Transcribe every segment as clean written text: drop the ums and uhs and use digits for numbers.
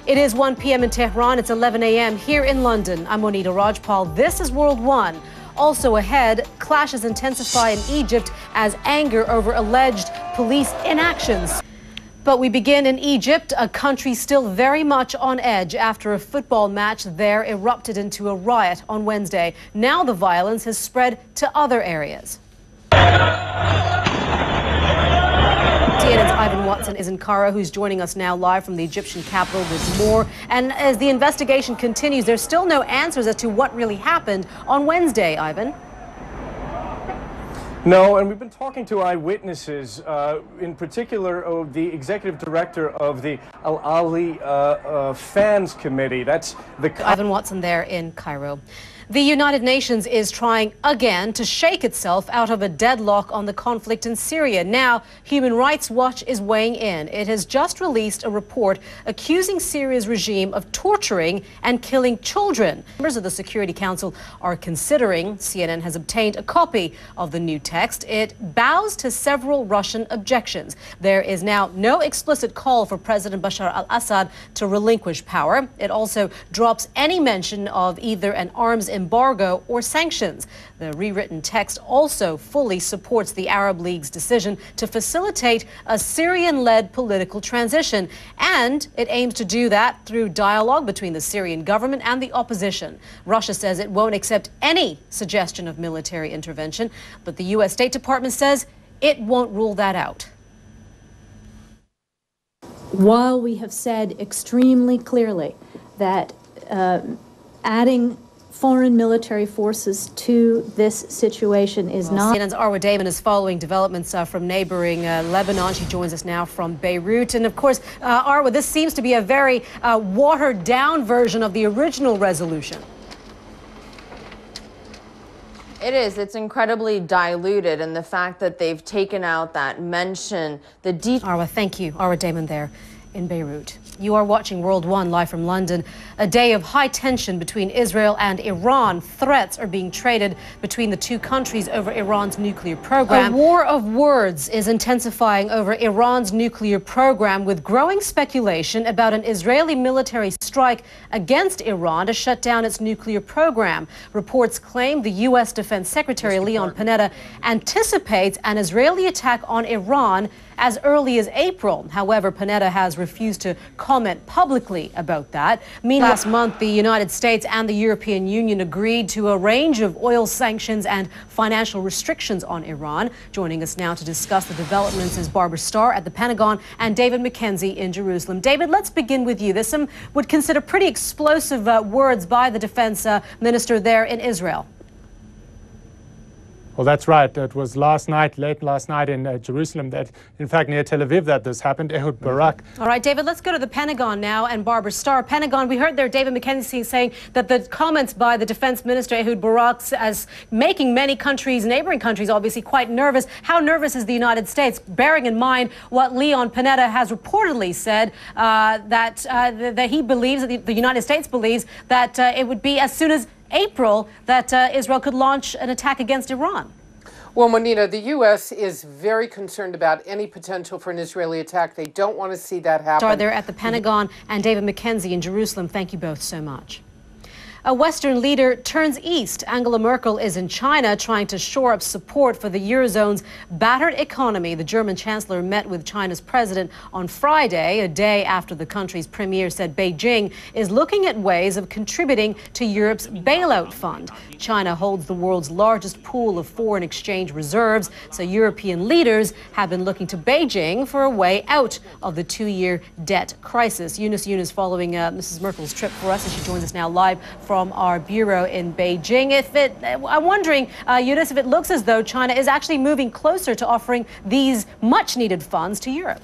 It is 1 p.m. in Tehran. It's 11 a.m. here in London. I'm Monita Rajpal. This is World One. Also ahead, clashes intensify in Egypt as anger over alleged police inactions. But we begin in Egypt, a country still very much on edge after a football match there erupted into a riot on Wednesday. Now the violence has spread to other areas. CNN's Ivan Watson is in Cairo, who's joining us now live from the Egyptian capital. There's more. And as the investigation continues, there's still no answers as to what really happened on Wednesday, Ivan. No, and we've been talking to eyewitnesses, in particular the executive director of the Al Ali Fans Committee. That's the... Ivan Watson there in Cairo. The United Nations is trying again to shake itself out of a deadlock on the conflict in Syria. Now, Human Rights Watch is weighing in. It has just released a report accusing Syria's regime of torturing and killing children. Members of the Security Council are considering. CNN has obtained a copy of the new text. It bows to several Russian objections. There is now no explicit call for President Bashar al-Assad to relinquish power. It also drops any mention of either an arms embargo or sanctions. The rewritten text also fully supports the Arab League's decision to facilitate a Syrian-led political transition, and it aims to do that through dialogue between the Syrian government and the opposition. Russia says it won't accept any suggestion of military intervention, but the U.S. State Department says it won't rule that out. While we have said extremely clearly that adding foreign military forces to this situation is not... CNN's Arwa Damon is following developments from neighboring Lebanon. She joins us now from Beirut. And of course, Arwa, this seems to be a very watered down version of the original resolution. It is. It's incredibly diluted, and the fact that they've taken out that mention, the Arwa, thank you. Arwa Damon there in Beirut. You are watching World One live from London. A day of high tension between Israel and Iran. Threats are being traded between the two countries over Iran's nuclear program. A war of words is intensifying over Iran's nuclear program, with growing speculation about an Israeli military strike against Iran to shut down its nuclear program. Reports claim the U.S. Defense Secretary Leon Panetta anticipates an Israeli attack on Iran as early as April. However, Panetta has refused to comment publicly about that. Meanwhile, last month, the United States and the European Union agreed to a range of oil sanctions and financial restrictions on Iran. Joining us now to discuss the developments is Barbara Starr at the Pentagon and David McKenzie in Jerusalem. David, let's begin with you. There's some would consider pretty explosive words by the defense minister there in Israel. Well, that's right. It was late last night in Jerusalem, that, in fact, near Tel Aviv, that this happened. Ehud Barak. All right, David, let's go to the Pentagon now and Barbara Starr. Pentagon, we heard there David McKenzie saying that the comments by the defense minister, Ehud Barak, as making many countries, neighboring countries, obviously quite nervous. How nervous is the United States, bearing in mind what Leon Panetta has reportedly said, that he believes, that the United States believes, that it would be as soon as April that Israel could launch an attack against Iran? Well, Monita, the U.S. is very concerned about any potential for an Israeli attack. They don't want to see that happen. Are there at the Pentagon and David McKenzie in Jerusalem. Thank you both so much. A Western leader turns east. Angela Merkel is in China trying to shore up support for the Eurozone's battered economy. The German chancellor met with China's president on Friday, a day after the country's premier said Beijing is looking at ways of contributing to Europe's bailout fund. China holds the world's largest pool of foreign exchange reserves, so European leaders have been looking to Beijing for a way out of the two-year debt crisis. Eunice following Mrs. Merkel's trip for us, and she joins us now live from our bureau in Beijing. I'm wondering, Eunice, if it looks as though China is actually moving closer to offering these much-needed funds to Europe.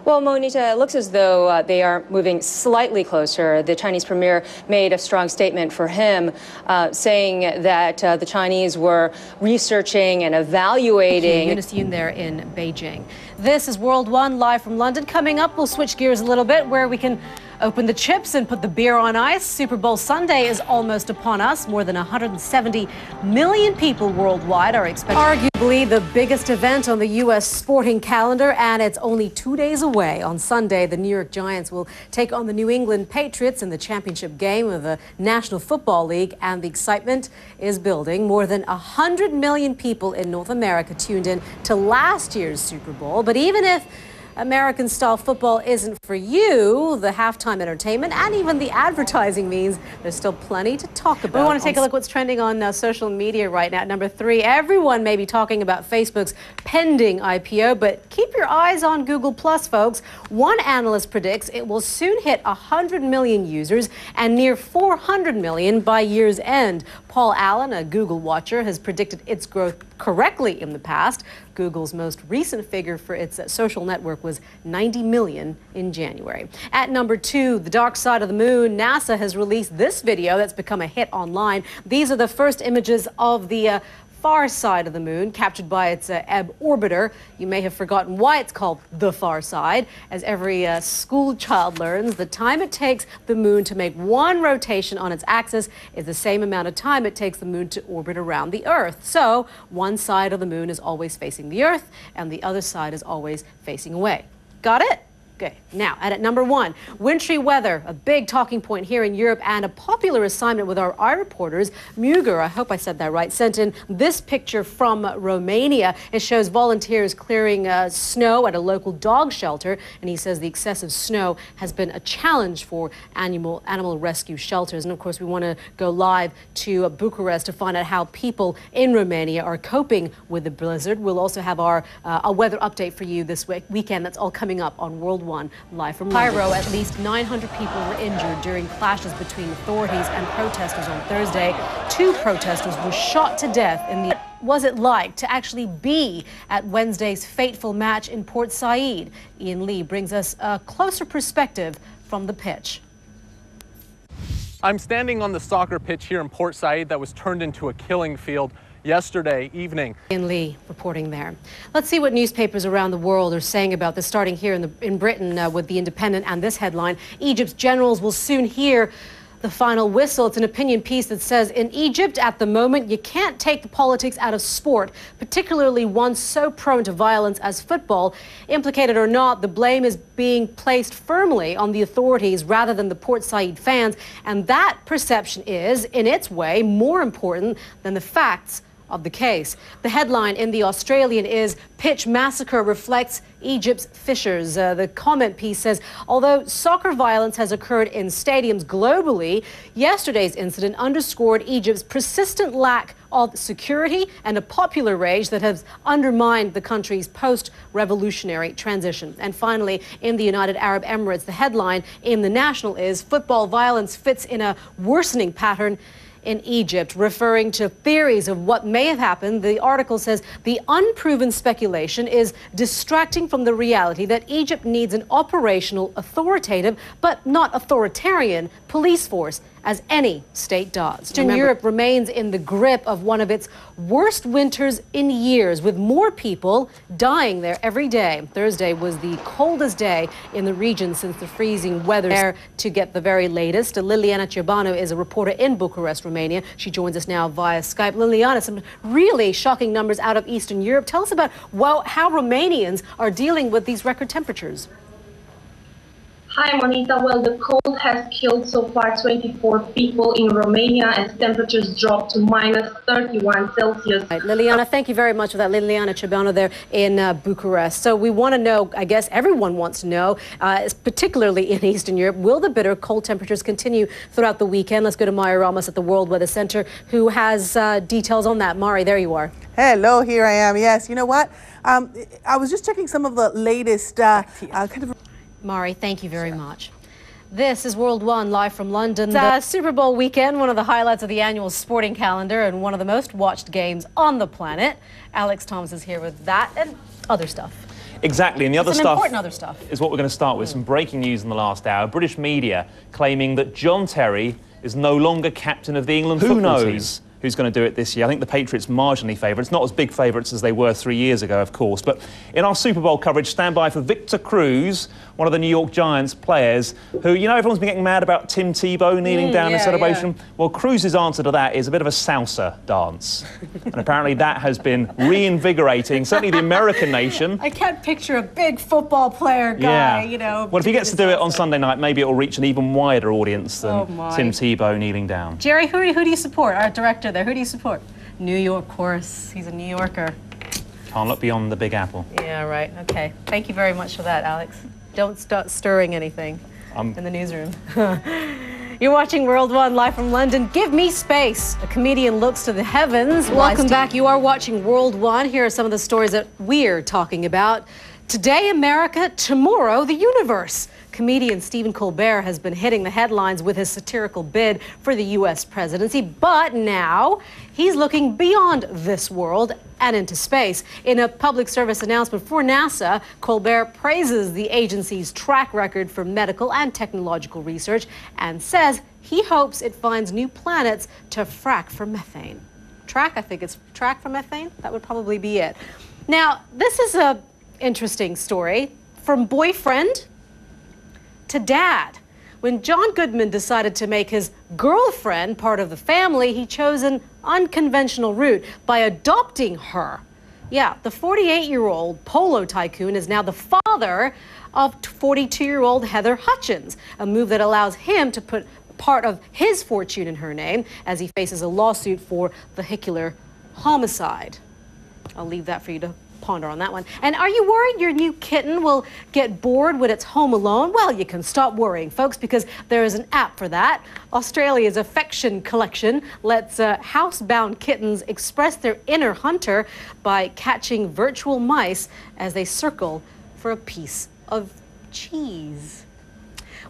Well, Monita, it looks as though they are moving slightly closer. The Chinese premier made a strong statement for him, saying that the Chinese were researching and evaluating. Eunice Yoon there in Beijing. This is World One, live from London. Coming up, we'll switch gears a little bit where we can open the chips and put the beer on ice. Super Bowl Sunday is almost upon us. More than 170 million people worldwide are expected. Arguably the biggest event on the U.S. sporting calendar, and it's only 2 days away. On Sunday, the New York Giants will take on the New England Patriots in the championship game of the National Football League, and the excitement is building. More than 100 million people in North America tuned in to last year's Super Bowl. But even if American-style football isn't for you, the halftime entertainment and even the advertising means there's still plenty to talk about. We want to take a look at what's trending on social media right now. At number 3, everyone may be talking about Facebook's pending IPO, but keep your eyes on Google+, folks. One analyst predicts it will soon hit 100 million users and near 400 million by year's end. Paul Allen, a Google watcher, has predicted its growth correctly in the past. Google's most recent figure for its social network was 90 million in January. At number 2, the dark side of the moon. NASA has released this video that's become a hit online. These are the first images of the far side of the moon, captured by its Ebb orbiter. You may have forgotten why it's called the far side. As every school child learns, the time it takes the moon to make one rotation on its axis is the same amount of time it takes the moon to orbit around the Earth. So one side of the moon is always facing the Earth, and the other side is always facing away. Got it? Okay, now, at number 1, wintry weather, a big talking point here in Europe, and a popular assignment with our eye reporters. Muger, I hope I said that right, sent in this picture from Romania. It shows volunteers clearing snow at a local dog shelter, and he says the excessive snow has been a challenge for animal rescue shelters. And of course, we want to go live to Bucharest to find out how people in Romania are coping with the blizzard. We'll also have our a weather update for you this weekend. That's all coming up on World One, live from Cairo. At least 900 people were injured during clashes between authorities and protesters on Thursday. 2 protesters were shot to death in the... What was it like to actually be at Wednesday's fateful match in Port Said? Ian Lee brings us a closer perspective from the pitch. I'm standing on the soccer pitch here in Port Said that was turned into a killing field yesterday evening. Ian Lee reporting there. Let's see what newspapers around the world are saying about this, starting here in Britain with The Independent and this headline: Egypt's generals will soon hear the final whistle. It's an opinion piece that says in Egypt at the moment you can't take the politics out of sport, particularly one so prone to violence as football. Implicated or not, the blame is being placed firmly on the authorities rather than the Port Said fans, and that perception is, in its way, more important than the facts of the case. The headline in The Australian is "Pitch Massacre Reflects Egypt's Fissures." The comment piece says, although soccer violence has occurred in stadiums globally, yesterday's incident underscored Egypt's persistent lack of security and a popular rage that has undermined the country's post-revolutionary transition. And finally, in the United Arab Emirates, the headline in The National is "Football violence fits in a worsening pattern in Egypt," referring to theories of what may have happened. The article says the unproven speculation is distracting from the reality that Egypt needs an operational, authoritative, but not authoritarian police force, as any state does. Eastern Europe remains in the grip of one of its worst winters in years, with more people dying there every day. Thursday was the coldest day in the region since the freezing weather. There to get the very latest, Liliana Ciobanu is a reporter in Bucharest, Romania. She joins us now via Skype. Liliana, some really shocking numbers out of Eastern Europe. Tell us about how Romanians are dealing with these record temperatures. Hi, Monita. Well, the cold has killed so far 24 people in Romania as temperatures dropped to -31 Celsius. Right, Liliana, thank you very much for that. Liliana Ciobanu there in Bucharest. So we want to know, I guess everyone wants to know, particularly in Eastern Europe, will the bitter cold temperatures continue throughout the weekend? Let's go to Mari Ramos at the World Weather Center, who has details on that. Mari, there you are. Hello, here I am. Yes, you know what? I was just checking some of the latest kind of... Mari, thank you very much. This is World One, live from London. It's Super Bowl weekend, one of the highlights of the annual sporting calendar and one of the most watched games on the planet. Alex Thomas is here with that and other stuff. Exactly, and the other stuff, important other stuff is what we're going to start with. Some breaking news in the last hour. British media claiming that John Terry is no longer captain of the England football team. Who knows? who's going to do it this year. I think the Patriots marginally favourites, not as big favourites as they were 3 years ago, of course. But in our Super Bowl coverage, stand by for Victor Cruz, one of the New York Giants players, who, you know, everyone's been getting mad about Tim Tebow kneeling down in celebration. Yeah. Well, Cruz's answer to that is a bit of a salsa dance. And apparently that has been reinvigorating, certainly the American nation. I can't picture a big football player guy, you know. Well, if he gets to do it on Sunday night, maybe it'll reach an even wider audience than Tim Tebow kneeling down. Jerry, who do you support? Our director there, who do you support? New York, of course. He's a New Yorker. Can't look beyond the Big Apple. Yeah, right. Okay. Thank you very much for that, Alex. Don't start stirring anything in the newsroom. You're watching World One live from London. Give me space. A comedian looks to the heavens. Welcome back. You are watching World One. Here are some of the stories that we're talking about. Today, America. Tomorrow, the universe. Comedian Stephen Colbert has been hitting the headlines with his satirical bid for the U.S. presidency, but now he's looking beyond this world and into space. In a public service announcement for NASA, Colbert praises the agency's track record for medical and technological research and says he hopes it finds new planets to frack for methane. I think it's track for methane? That would probably be it. Now, this is an interesting story. From boyfriend to dad. When John Goodman decided to make his girlfriend part of the family, he chose an unconventional route by adopting her. Yeah, the 48-year-old polo tycoon is now the father of 42-year-old Heather Hutchins, a move that allows him to put part of his fortune in her name as he faces a lawsuit for vehicular homicide. I'll leave that for you to ponder on that one. And are you worried your new kitten will get bored when it's home alone? Well, you can stop worrying, folks, because there is an app for that. Australia's Affection Collection lets housebound kittens express their inner hunter by catching virtual mice as they circle for a piece of cheese.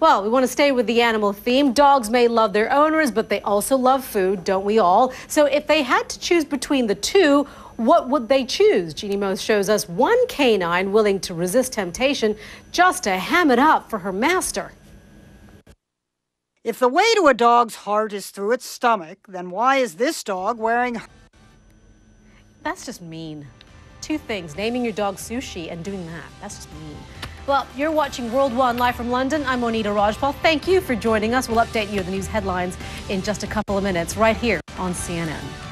Well, we want to stay with the animal theme. Dogs may love their owners, but they also love food, don't we all? So if they had to choose between the two, what would they choose? Jeannie Moe shows us one canine willing to resist temptation just to ham it up for her master. If the way to a dog's heart is through its stomach, then why is this dog wearing... That's just mean. Two things, naming your dog Sushi and doing that. That's just mean. Well, you're watching World One live from London. I'm Monita Rajpal. Thank you for joining us. We'll update you on the news headlines in just a couple of minutes right here on CNN.